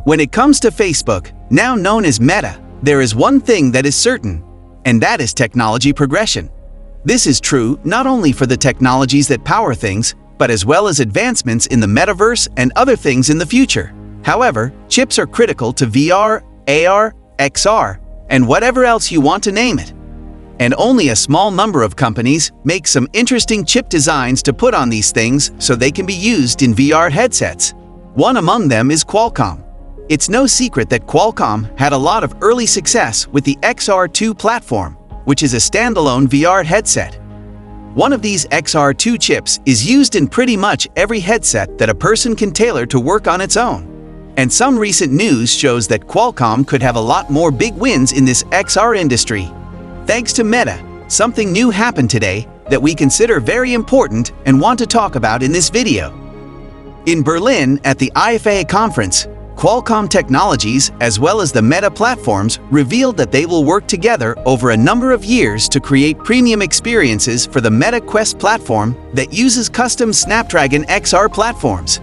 When it comes to Facebook, now known as Meta, there is one thing that is certain, and that is technology progression. This is true not only for the technologies that power things, but as well as advancements in the metaverse and other things in the future. However, chips are critical to VR, AR, XR, and whatever else you want to name it. And only a small number of companies make some interesting chip designs to put on these things so they can be used in VR headsets. One among them is Qualcomm. It's no secret that Qualcomm had a lot of early success with the XR2 platform, which is a standalone VR headset. One of these XR2 chips is used in pretty much every headset that a person can tailor to work on its own. And some recent news shows that Qualcomm could have a lot more big wins in this XR industry. Thanks to Meta, something new happened today that we consider very important and want to talk about in this video. In Berlin at the IFA conference, Qualcomm Technologies as well as the Meta platforms revealed that they will work together over a number of years to create premium experiences for the Meta Quest platform that uses custom Snapdragon XR platforms.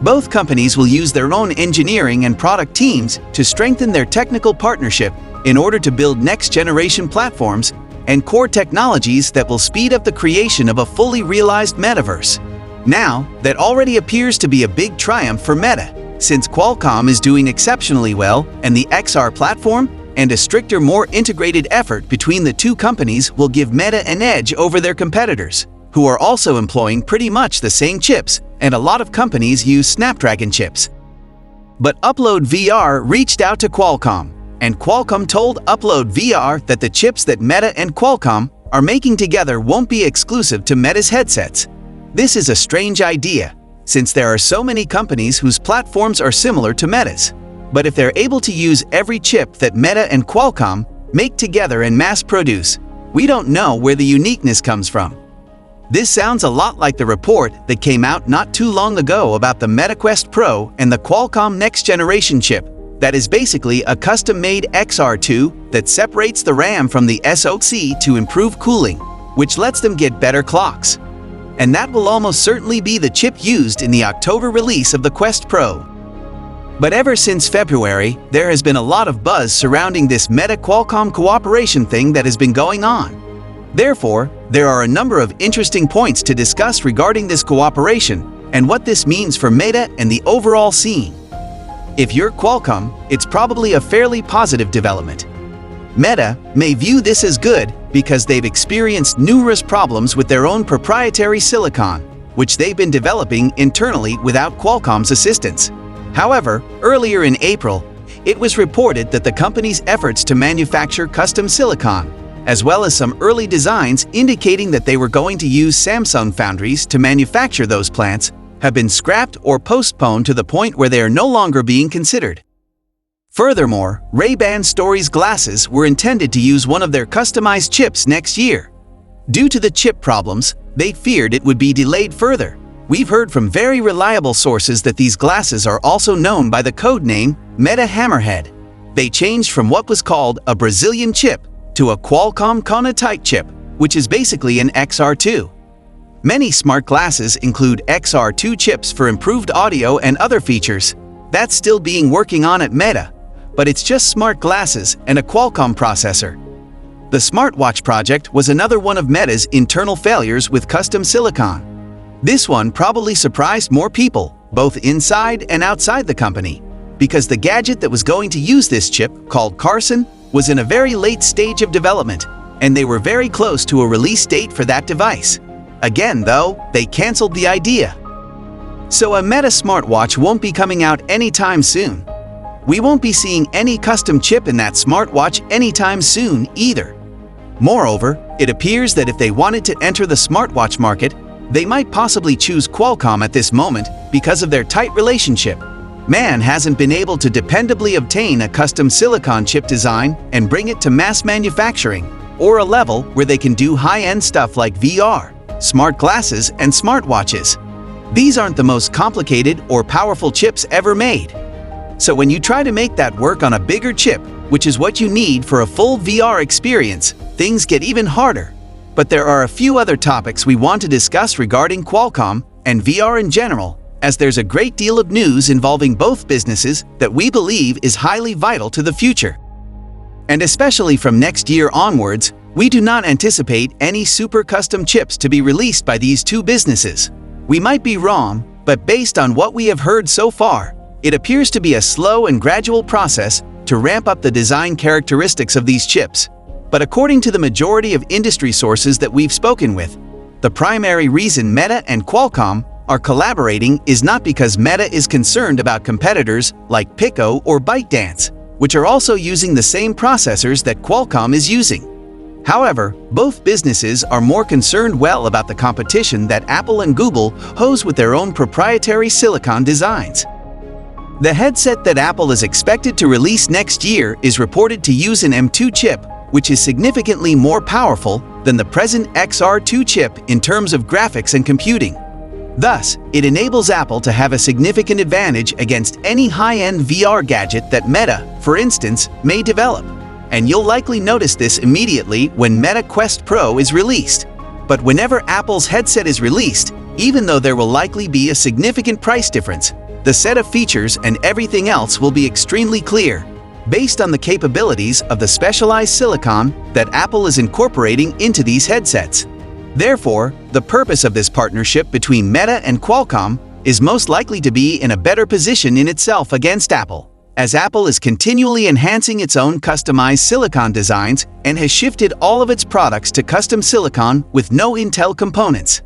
Both companies will use their own engineering and product teams to strengthen their technical partnership in order to build next-generation platforms and core technologies that will speed up the creation of a fully realized metaverse. Now, that already appears to be a big triumph for Meta, since Qualcomm is doing exceptionally well and the XR platform and a stricter, more integrated effort between the two companies will give Meta an edge over their competitors, who are also employing pretty much the same chips, and a lot of companies use Snapdragon chips. But Upload VR reached out to Qualcomm, and Qualcomm told Upload VR that the chips that Meta and Qualcomm are making together won't be exclusive to Meta's headsets. This is a strange idea, since there are so many companies whose platforms are similar to Meta's. But if they're able to use every chip that Meta and Qualcomm make together and mass produce, we don't know where the uniqueness comes from. This sounds a lot like the report that came out not too long ago about the Meta Quest Pro and the Qualcomm next generation chip that is basically a custom-made XR2 that separates the RAM from the SoC to improve cooling, which lets them get better clocks. And that will almost certainly be the chip used in the October release of the Quest Pro. But ever since February, there has been a lot of buzz surrounding this Meta-Qualcomm cooperation thing that has been going on. Therefore, there are a number of interesting points to discuss regarding this cooperation and what this means for Meta and the overall scene. If you're Qualcomm, it's probably a fairly positive development. Meta may view this as good because they've experienced numerous problems with their own proprietary silicon, which they've been developing internally without Qualcomm's assistance. However, earlier in April, it was reported that the company's efforts to manufacture custom silicon, as well as some early designs indicating that they were going to use Samsung foundries to manufacture those plants, have been scrapped or postponed to the point where they are no longer being considered. Furthermore, Ray-Ban Stories glasses were intended to use one of their customized chips next year. Due to the chip problems, they feared it would be delayed further. We've heard from very reliable sources that these glasses are also known by the code name Meta Hammerhead. They changed from what was called a Brazilian chip to a Qualcomm Conatite chip, which is basically an XR2. Many smart glasses include XR2 chips for improved audio and other features. That's still being working on at Meta, but it's just smart glasses and a Qualcomm processor. The smartwatch project was another one of Meta's internal failures with custom silicon. This one probably surprised more people, both inside and outside the company, because the gadget that was going to use this chip, called Carson, was in a very late stage of development, and they were very close to a release date for that device. Again, though, they canceled the idea. So a Meta smartwatch won't be coming out anytime soon. We won't be seeing any custom chip in that smartwatch anytime soon either. Moreover, it appears that if they wanted to enter the smartwatch market, they might possibly choose Qualcomm at this moment because of their tight relationship. Man hasn't been able to dependably obtain a custom silicon chip design and bring it to mass manufacturing, or a level where they can do high-end stuff like VR, smart glasses, and smartwatches. These aren't the most complicated or powerful chips ever made. So when you try to make that work on a bigger chip, which is what you need for a full VR experience, things get even harder. But there are a few other topics we want to discuss regarding Qualcomm and VR in general, as there's a great deal of news involving both businesses that we believe is highly vital to the future. And especially from next year onwards, we do not anticipate any super custom chips to be released by these two businesses. We might be wrong, but based on what we have heard so far, it appears to be a slow and gradual process to ramp up the design characteristics of these chips. But according to the majority of industry sources that we've spoken with, the primary reason Meta and Qualcomm are collaborating is not because Meta is concerned about competitors like Pico or ByteDance, which are also using the same processors that Qualcomm is using. However, both businesses are more concerned about the competition that Apple and Google pose with their own proprietary silicon designs. The headset that Apple is expected to release next year is reported to use an M2 chip, which is significantly more powerful than the present XR2 chip in terms of graphics and computing. Thus, it enables Apple to have a significant advantage against any high-end VR gadget that Meta, for instance, may develop. And you'll likely notice this immediately when Meta Quest Pro is released. But whenever Apple's headset is released, even though there will likely be a significant price difference, the set of features and everything else will be extremely clear, based on the capabilities of the specialized silicon that Apple is incorporating into these headsets. Therefore, the purpose of this partnership between Meta and Qualcomm is most likely to be in a better position in itself against Apple, as Apple is continually enhancing its own customized silicon designs and has shifted all of its products to custom silicon with no Intel components.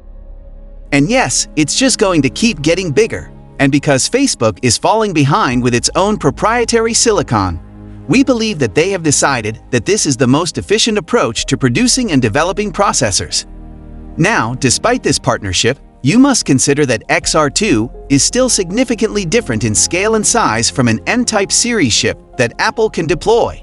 And yes, it's just going to keep getting bigger. And because Facebook is falling behind with its own proprietary silicon, we believe that they have decided that this is the most efficient approach to producing and developing processors. Now, despite this partnership, you must consider that XR2 is still significantly different in scale and size from an N-type series chip that Apple can deploy.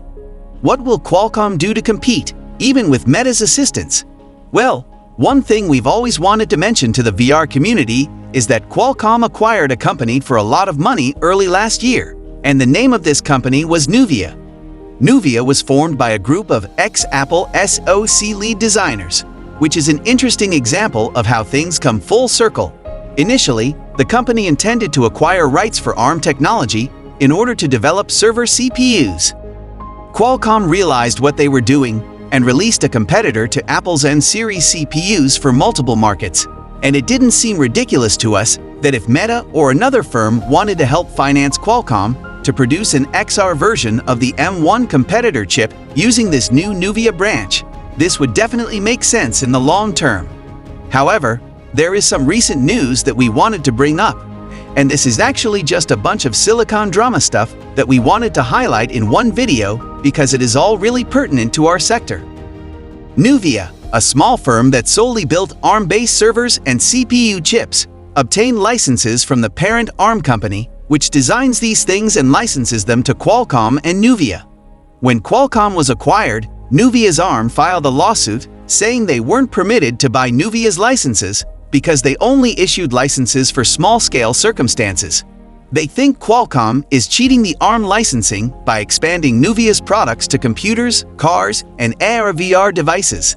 What will Qualcomm do to compete, even with Meta's assistance? Well, one thing we've always wanted to mention to the VR community is that Qualcomm acquired a company for a lot of money early last year, and the name of this company was Nuvia. Nuvia was formed by a group of ex-Apple SoC lead designers, which is an interesting example of how things come full circle. Initially, the company intended to acquire rights for ARM technology in order to develop server CPUs. Qualcomm realized what they were doing and released a competitor to Apple's N-series CPUs for multiple markets, and it didn't seem ridiculous to us that if Meta or another firm wanted to help finance Qualcomm to produce an XR version of the M1 competitor chip using this new Nuvia branch, this would definitely make sense in the long term. However, there is some recent news that we wanted to bring up, and this is actually just a bunch of silicon drama stuff that we wanted to highlight in one video because it is all really pertinent to our sector. Nuvia, a small firm that solely built ARM-based servers and CPU chips, obtained licenses from the parent ARM company, which designs these things and licenses them to Qualcomm and Nuvia. When Qualcomm was acquired, Nuvia's ARM filed a lawsuit saying they weren't permitted to buy Nuvia's licenses because they only issued licenses for small-scale circumstances. They think Qualcomm is cheating the ARM licensing by expanding Nuvia's products to computers, cars, and AR/VR devices.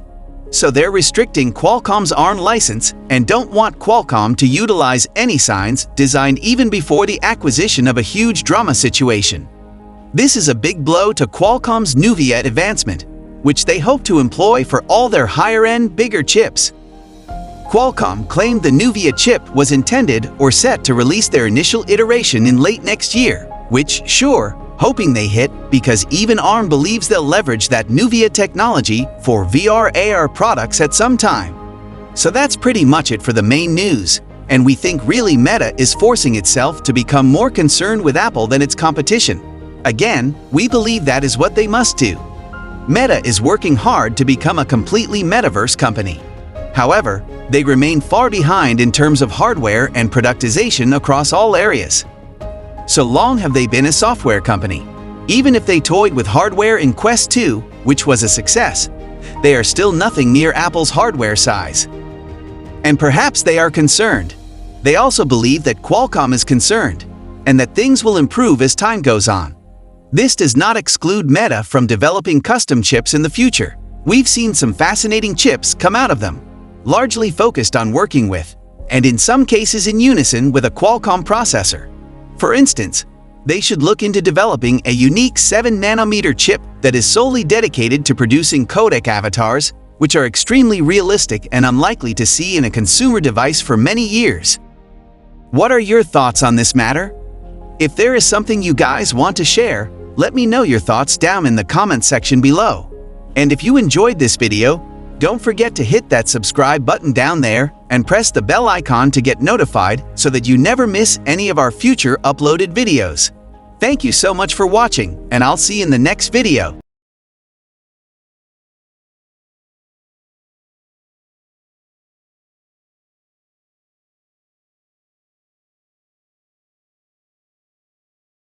So they're restricting Qualcomm's ARM license and don't want Qualcomm to utilize any signs designed even before the acquisition of a huge drama situation. This is a big blow to Qualcomm's Nuvia advancement, which they hope to employ for all their higher-end, bigger chips. Qualcomm claimed the Nuvia chip was intended or set to release their initial iteration in late next year, which, sure, hoping they hit because even ARM believes they'll leverage that Nuvia technology for VR/AR products at some time. So that's pretty much it for the main news, and we think really Meta is forcing itself to become more concerned with Apple than its competition. Again, we believe that is what they must do. Meta is working hard to become a completely metaverse company. However, they remain far behind in terms of hardware and productization across all areas. So long have they been a software company. Even if they toyed with hardware in Quest 2, which was a success, they are still nothing near Apple's hardware size. And perhaps they are concerned. They also believe that Qualcomm is concerned, and that things will improve as time goes on. This does not exclude Meta from developing custom chips in the future. We've seen some fascinating chips come out of them, largely focused on working with and in some cases in unison with a Qualcomm processor. For instance, they should look into developing a unique 7-nanometer chip that is solely dedicated to producing codec avatars, which are extremely realistic and unlikely to see in a consumer device for many years. What are your thoughts on this matter? If there is something you guys want to share, let me know your thoughts down in the comment section below. And if you enjoyed this video, don't forget to hit that subscribe button down there and press the bell icon to get notified so that you never miss any of our future uploaded videos. Thank you so much for watching, and I'll see you in the next video.